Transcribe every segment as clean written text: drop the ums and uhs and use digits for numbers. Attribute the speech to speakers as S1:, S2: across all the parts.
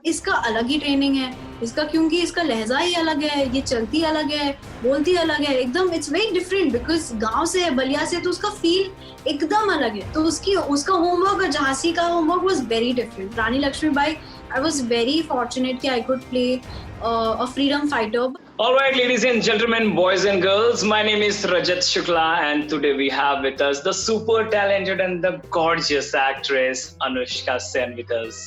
S1: इसका अलग ही ट्रेनिंग है इसका, क्योंकि इसका लहजा ही अलग है, ये चलती अलग है, बोलती अलग है, एकदम इट्स वेरी डिफरेंट बिकॉज गांव से है, बलिया से, तो उसका फील एकदम अलग है। तो उसका होमवर्क और झांसी का homework was very different. Rani Laxmibai, I was very fortunate कि I could play a freedom fighter.
S2: All right, ladies and gentlemen, boys and girls, my name is Rajat Shukla, and today we have with us the super talented and the gorgeous actress Anushka Sen with us.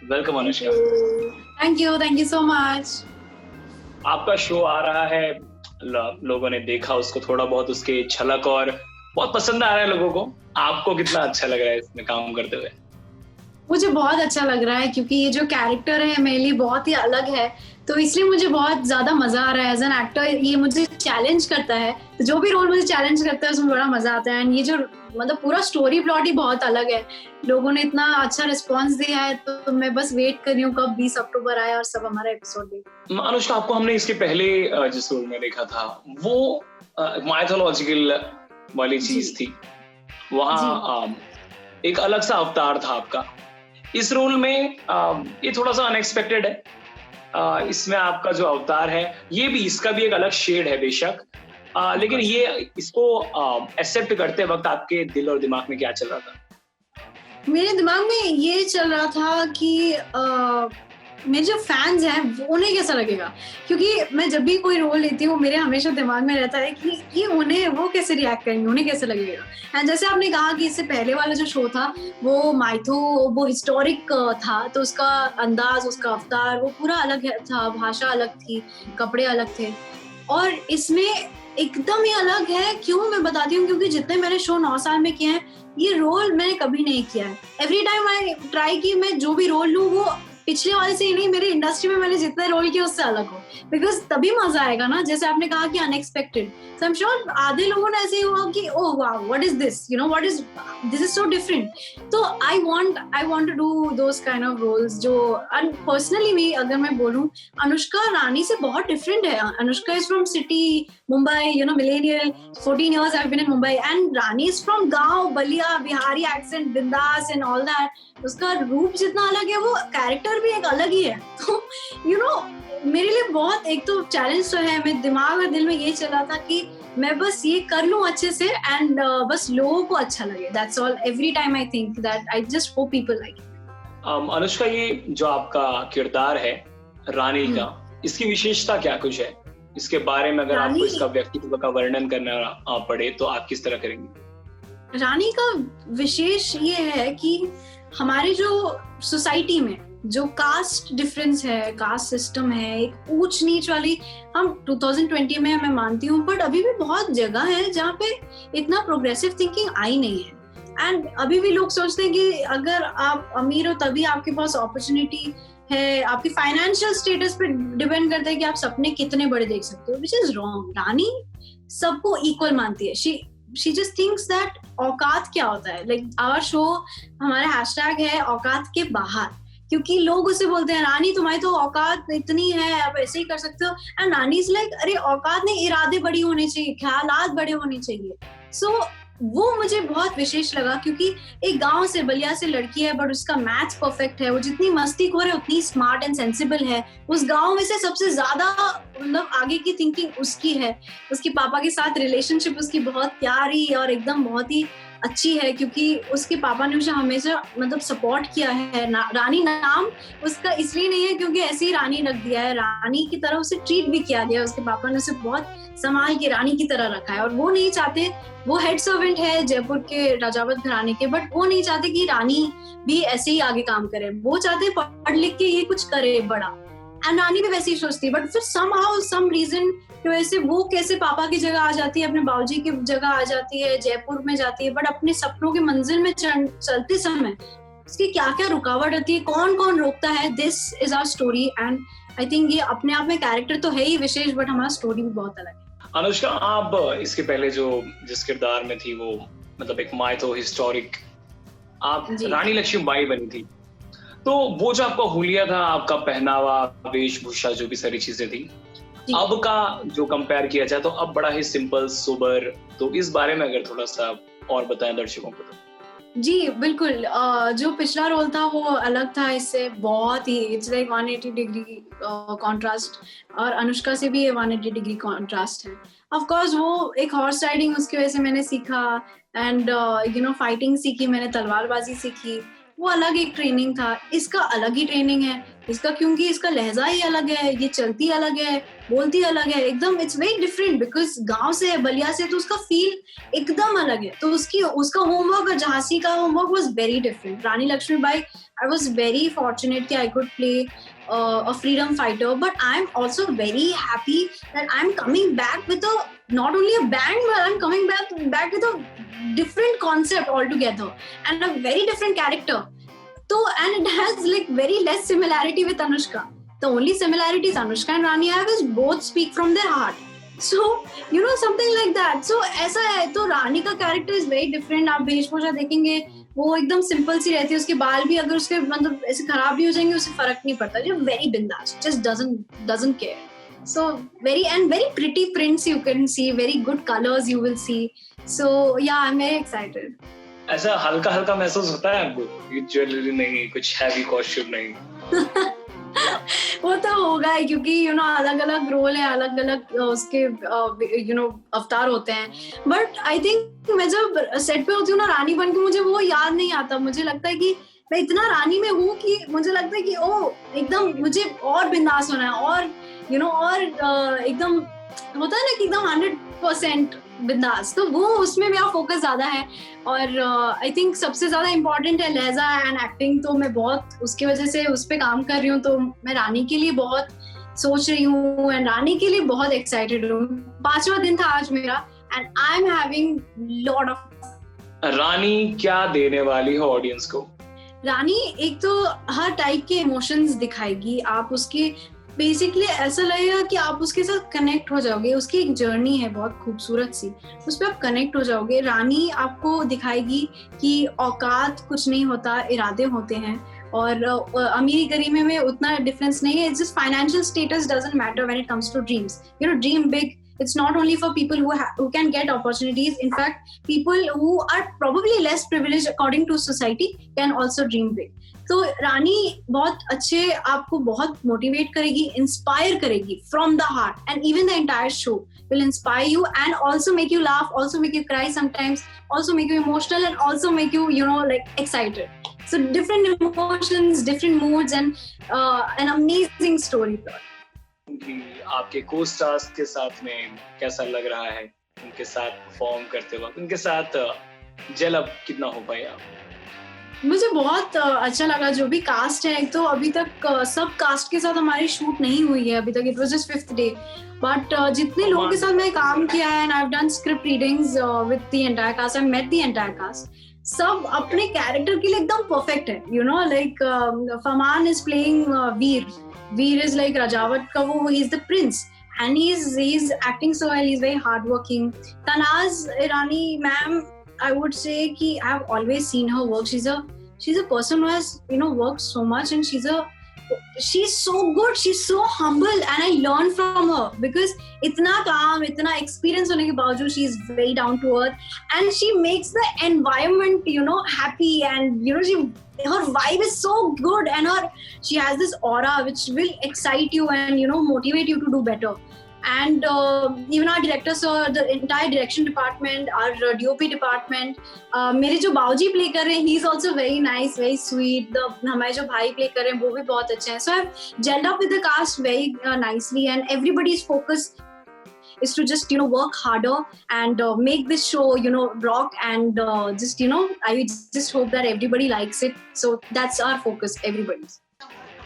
S2: Welcome, Anushka.
S1: Thank you so much.
S2: आपका show आ रहा है, लोगों ने देखा उसको, थोड़ा बहुत उसके झलक और बहुत पसंद आ रहा है लोगों को। आपको कितना अच्छा लग रहा है इसमें काम करते हुए?
S1: मुझे बहुत अच्छा लग रहा है क्योंकि ये जो कैरेक्टर है मेरे लिए बहुत ही अलग है, तो इसलिए मुझे बहुत ज्यादा मजा आ रहा है एज एन एक्टर। ये मुझे चैलेंज करता है, तो जो भी रोल मुझे चैलेंज करता है उसमें बड़ा मजा आता है। एंड ये जो मतलब पूरा स्टोरी प्लॉट ही बहुत अलग है, लोगों ने इतना अच्छा रिस्पांस दिया है, तो मैं बस वेट कर रही हूँ कब 20 अक्टूबर आए और सब हमारा एपिसोड देखें।
S2: अनुष्का, आपको हमने इसके पहले जिस रोल में देखा था वो माइथोलॉजिकल वाली चीज थी, वहाँ एक अलग सा अवतार था आपका। इस रोल में ये थोड़ा सा अनएक्सपेक्टेड है। इसमें आपका जो अवतार है ये भी, इसका भी एक अलग शेड है बेशक, लेकिन ये इसको एक्सेप्ट करते वक्त आपके दिल और दिमाग में क्या चल रहा था?
S1: मेरे दिमाग में ये चल रहा था कि मेरे जो फैंस हैं उन्हें कैसा लगेगा, क्योंकि मैं जब भी कोई रोल लेती हूँ मेरे हमेशा दिमाग में रहता है कि ये वो कैसे रिएक्ट करेंगे, उन्हें कैसे लगेगा। एंड जैसे आपने कहा कि इससे पहले वाला जो शो था वो हिस्टोरिक था, तो उसका अंदाज, उसका अवतार वो पूरा अलग था, भाषा अलग थी, कपड़े अलग थे, और इसमें एकदम ही अलग है। क्यों मैं बताती हूँ, क्योंकि जितने मैंने शो 9 साल में किए हैं ये रोल मैंने कभी नहीं किया है। एवरी टाइम आई ट्राई कि मैं जो भी रोल लूँ वो पिछले वाले से ही नहीं, मेरे इंडस्ट्री में मैंने जितने रोल किए उससे अलग हो, बिकॉज तभी मजा आएगा ना। जैसे आपने कहा कि unexpected, so I am sure आधे लोगों ने ऐसे ही हुआ कि oh wow what is this, you know what is this, is so different. तो I want to do those kind of roles जो, एंड पर्सनली भी अगर मैं बोलूं, अनुष्का रानी से बहुत डिफरेंट है। Anushka is from city Mumbai, you know millennial, 14 years I've been in Mumbai, and Rani is from गांव, बलिया, बिहारी एक्सेंट, बिंदास एंड ऑल दैट। उसका रूप जितना अलग है वो कैरेक्टर भी एक अलग ही है। तो यू नो मेरे लिए बहुत एक तो चैलेंज तो है, मेरे दिमाग और दिल में ये चला था कि मैं बस ये कर लूं अच्छे से, एंड बस लोगों को अच्छा लगे, that's all. Every time I think that, I just hope people like it.
S2: Anushka, ये जो आपका किरदार है रानी का, इसकी विशेषता क्या कुछ है? इसके बारे में अगर आपको इसका व्यक्तित्व का वर्णन करना पड़े तो आप किस तरह करेंगे?
S1: रानी का विशेष ये है कि हमारे जो सोसाइटी में जो कास्ट डिफरेंस है, कास्ट सिस्टम है, एक ऊंच नीच वाली, हम 2020 में मैं मानती हूँ, बट अभी भी बहुत जगह है जहाँ पे इतना प्रोग्रेसिव थिंकिंग आई नहीं है। एंड अभी भी लोग सोचते हैं कि अगर आप अमीर हो तभी आपके पास अपॉर्चुनिटी है, आपकी फाइनेंशियल स्टेटस पे डिपेंड करता है कि आप सपने कितने बड़े देख सकते हो, विच इज रॉन्ग। रानी सबको इक्वल मानती है। शी जस्ट थिंक्स दैट औकात क्या होता है। लाइक आवर शो, हमारा हैशटैग है औकात के बाहर, क्योंकि लोग उसे बोलते हैं रानी तुम्हारी तो औकात इतनी है, आप ऐसे ही कर सकते हो। एंड रानी इज लाइक, अरे औकात नहीं, इरादे बड़ी होने चाहिए, ख्यालात बड़े होने चाहिए। सो वो मुझे बहुत विशेष लगा, क्योंकि एक गांव से, बलिया से लड़की है, बट उसका मैथ्स परफेक्ट है, वो जितनी मस्तीखोर है उतनी स्मार्ट एंड सेंसिबल है। उस गांव में से सबसे ज्यादा मतलब आगे की थिंकिंग उसकी है। उसके पापा के साथ रिलेशनशिप उसकी बहुत प्यारी और एकदम बहुत ही अच्छी है, क्योंकि उसके पापा ने उसे हमेशा मतलब सपोर्ट किया है। रानी नाम उसका इसलिए नहीं है क्योंकि ऐसे ही रानी रख दिया है, रानी की तरह उसे ट्रीट भी किया गया। उसके पापा ने उसे बहुत संभाल के रानी की तरह रखा है, और वो नहीं चाहते, वो हेड सर्वेंट है जयपुर के राजावत घराने के, बट वो नहीं चाहते कि रानी भी ऐसे ही आगे काम करे। वो चाहते पढ़ लिख के ये कुछ करे बड़ा, एंड रानी भी वैसे ही सोचती है। बट फिर somehow some reason की वजह से वो कैसे पापा की जगह आ जाती है, अपने बाबूजी की जगह आ जाती है, जयपुर में जाती है, बट अपने सपनों के मंजिल में चलते समय इसकी क्या क्या रुकावट होती है, कौन कौन रोकता है, this is our story. And I think ये अपने आप में कैरेक्टर तो है ही विशेष, बट हमारा स्टोरी भी बहुत अलग है।
S2: अनुष्का, आप इसके पहले जिस किरदार में थी वो मतलब एक माइथो हिस्टोरिक, आप रानी लक्ष्मीबाई बनी थी, तो वो जो आपका हुलिया था, आपका पहनावा, वेशभूषा, जो भी सारी चीजें थी, अब का जो कंपेयर किया जाए तो अब बड़ा ही सिंपल, सोबर, तो इस बारे में अगर थोड़ा सा और बताएं दर्शकों को।
S1: जी बिल्कुल, जो पिछला रोल था वो अलग था इससे बहुत ही, इट्स लाइक 180 डिग्री कॉन्ट्रास्ट, और अनुष्का से भी 180 डिग्री कॉन्ट्रास्ट है. ऑफ कोर्स वो एक हॉर्स राइडिंग उसकी वजह से मैंने सीखा, एंड फाइटिंग सीखी मैंने, तलवारबाजी सीखी, वो अलग एक ट्रेनिंग था. इसका अलग ही ट्रेनिंग है इसका, क्योंकि इसका लहजा ही अलग है, ये चलती अलग है, बोलती अलग है एकदम. इट्स वेरी डिफरेंट बिकॉज गांव से है, बलिया से, तो उसका फील एकदम अलग है. तो उसका होमवर्क और झांसी का homework was very different. Rani Laxmibai, I was very fortunate कि I could play a freedom fighter, but I'm also very happy that I'm coming back with not only a band, but I'm coming back with a different concept altogether and a very different character. So, and it has like very less similarity with Anushka. The only similarities Anushka and Rani have is both speak from their heart. So, something like that. So, ऐसा है. तो रानी का character is very different. आप वेशभूषा देखेंगे, वो एकदम simple सी रहती है. उसके बाल भी अगर उसके मतलब ऐसे खराब भी हो जाएंगे, उसे फर्क नहीं पड़ता. जो very bindaas, just doesn't care. So very pretty prints you can see, very good colors you will see. So yeah, I'm very excited.
S2: ऐसा हल्का हल्का महसूस होता है आपको? ज्वेलरी नहीं, कुछ हैवी कॉस्ट्यूम नहीं?
S1: वो तो होगा ही, क्योंकि अलग अलग रोल है, अलग अलग उसके अवतार होते हैं. बट आई थिंक मैं जब सेट पे होती हूँ ना रानी बन के, मुझे वो याद नहीं आता. मुझे लगता है कि मैं इतना रानी में हूँ कि मुझे लगता है कि एकदम मुझे और बिंदास होना है, और और एकदम होता है ना कि एकदम 100% बिंदास. तो वो उसमें मेरा फोकस ज्यादा है. और आई थिंक सबसे ज्यादा इम्पोर्टेंट है लहजा एंड एक्टिंग. तो मैं बहुत उसकी वजह से उस पे काम कर रही हूँ. तो मैं रानी के लिए बहुत सोच रही हूँ एंड रानी के लिए बहुत एक्साइटेड हूँ. 5वां दिन था आज मेरा, and I am having lot of.
S2: रानी क्या देने वाली है ऑडियंस को?
S1: रानी एक तो हर टाइप के इमोशंस दिखाएगी. आप उसके बेसिकली ऐसा लगेगा कि आप उसके साथ कनेक्ट हो जाओगे. उसकी एक जर्नी है बहुत खूबसूरत सी, उस पर आप कनेक्ट हो जाओगे. रानी आपको दिखाएगी कि औकात कुछ नहीं होता, इरादे होते हैं. और अमीरी गरीबी में उतना डिफरेंस नहीं है. It's just financial status doesn't matter when it comes to dreams. Dream big. It's not only for people who can get opportunities. In fact, people who are probably less privileged according to society can also dream big. तो रानी बहुत अच्छे आपको बहुत motivate करेगी, inspire करेगी from the heart, and even the entire show will inspire you and also make you laugh, also make you cry sometimes, also make you emotional, and also make you like excited. So different emotions, different moods, and an amazing story plot.
S2: आपके को-स्टार्स के साथ में कैसा लग रहा है? उनके साथ परफॉर्म करते वक्त उनके साथ जेल अप कितना हो पाया?
S1: मुझे बहुत अच्छा लगा. जो भी कास्ट है, एक तो अभी तक सब कास्ट के साथ हमारी शूट नहीं हुई है अभी तक. It was just 5th day. But जितने लोगों के साथ मैं काम किया है, and I have done script readings with the entire cast, I met the entire cast. सब अपने कैरेक्टर के लिए एकदम परफेक्ट है. Like Farman is playing Veer. Veer is like Rajawat ka he's the prince, and he's acting so well. He's very hardworking. Tanaz Irani ma'am, I would say ki I've always seen her work. She's a person who has worked so much, and she's so good. She's so humble, and I learned from her because itna calm, itna experience hone ke bawajood, she's very down to earth, and she makes the environment happy, and her vibe is so good, and she has this aura which will excite you and motivate you to do better. And even our director sir, the entire direction department, our DOP department, मेरे जो बाऊजी play कर रहे हैं, he is also very nice, very sweet. हमारे जो भाई play कर रहे हैं वो भी बहुत अच्छे हैं. So I've gelled up with the cast very nicely, and everybody's focus is to just work harder and make this show rock, and just I just hope that everybody likes it. So that's our focus, everybody's.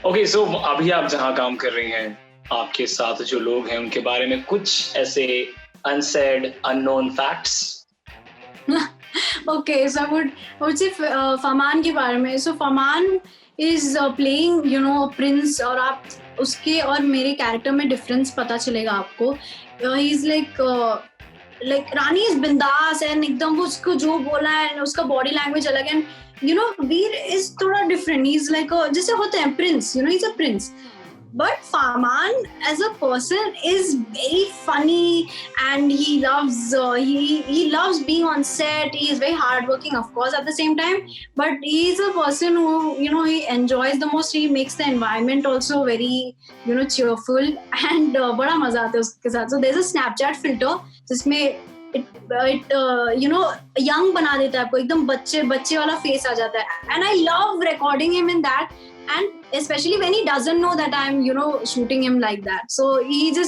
S2: Okay, so अभी आप जहाँ काम कर रही हैं, आपके साथ जो लोग हैं उनके बारे में कुछ ऐसे unsaid, unknown facts?
S1: Okay, so I would say Faman के बारे में. So Faman is playing prince, और आप उसके और मेरे कैरेक्टर में डिफरेंस पता चलेगा आपको. He is like Rani is bindas, and एकदम उसको जो बोला है, उसका बॉडी लैंग्वेज अलग है. Veer is थोड़ा डिफरेंट. He is like जैसे होते हैं prince, he's a prince. But Farman as a person is very funny, and he loves he loves being on set. He is very hardworking, of course, at the same time. But he is a person who, you know, he enjoys the most. He makes the environment also very, you know, cheerful, and बड़ा मजा आता है उसके साथ. So there's a Snapchat filter जिसमें it you know, young बना देता है आपको, एकदम बच्चे वाला face आ जाता है. And I love recording him in that. And especially when he doesn't know that I'm, you know, shooting him like that. So he's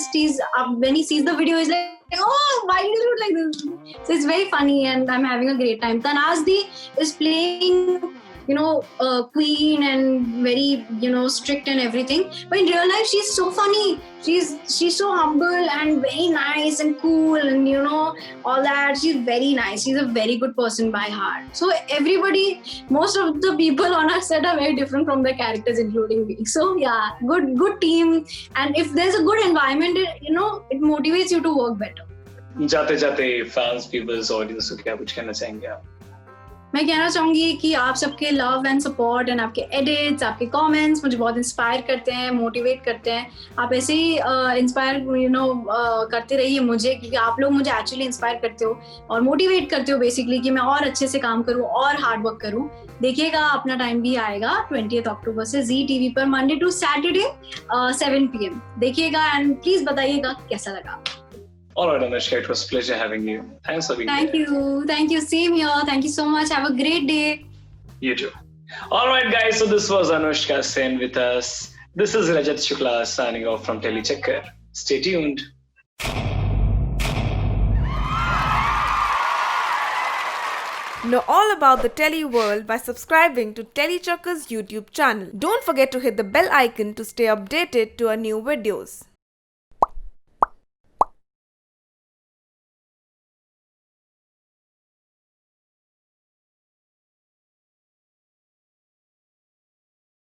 S1: when he sees the video, he's like, oh, why did you shoot like this? So it's very funny, and I'm having a great time. Tanazdi is playing, you know, queen and very, you know, strict and everything. But in real life, she's so funny. She's so humble and very nice and cool, and, you know, all that. She's very nice. She's a very good person by heart. So everybody, most of the people on our set are very different from their characters, including me. So yeah, good team. And if there's a good environment, you know, it motivates you to work better.
S2: जाते जाते fans, peoples, audience को क्या कुछ कहना चाहेंगे आप?
S1: मैं कहना चाहूंगी कि आप सबके लव एंड सपोर्ट एंड आपके एडिट्स, आपके कमेंट्स मुझे बहुत इंस्पायर करते हैं, मोटिवेट करते हैं. आप ऐसे ही इंस्पायर, यू नो, करते रहिए मुझे, क्योंकि आप लोग मुझे एक्चुअली इंस्पायर करते हो और मोटिवेट करते हो बेसिकली कि मैं और अच्छे से काम करूं और हार्ड वर्क करूं. देखिएगा, अपना टाइम भी आएगा 20 अक्टूबर से जी टीवी पर, मंडे टू सैटरडे 7 PM. देखिएगा एंड प्लीज बताइएगा कैसा लगा.
S2: All right, Anushka, it was a pleasure having you. Thanks for being here.
S1: Thank you. Same here. Thank you so much. Have a great day.
S2: You too. All right, guys. So this was Anushka Sen with us. This is Rajat Shukla signing off from Telechecker. Stay tuned.
S3: Know all about the Tele world by subscribing to Telechecker's YouTube channel. Don't forget to hit the bell icon to stay updated to our new videos.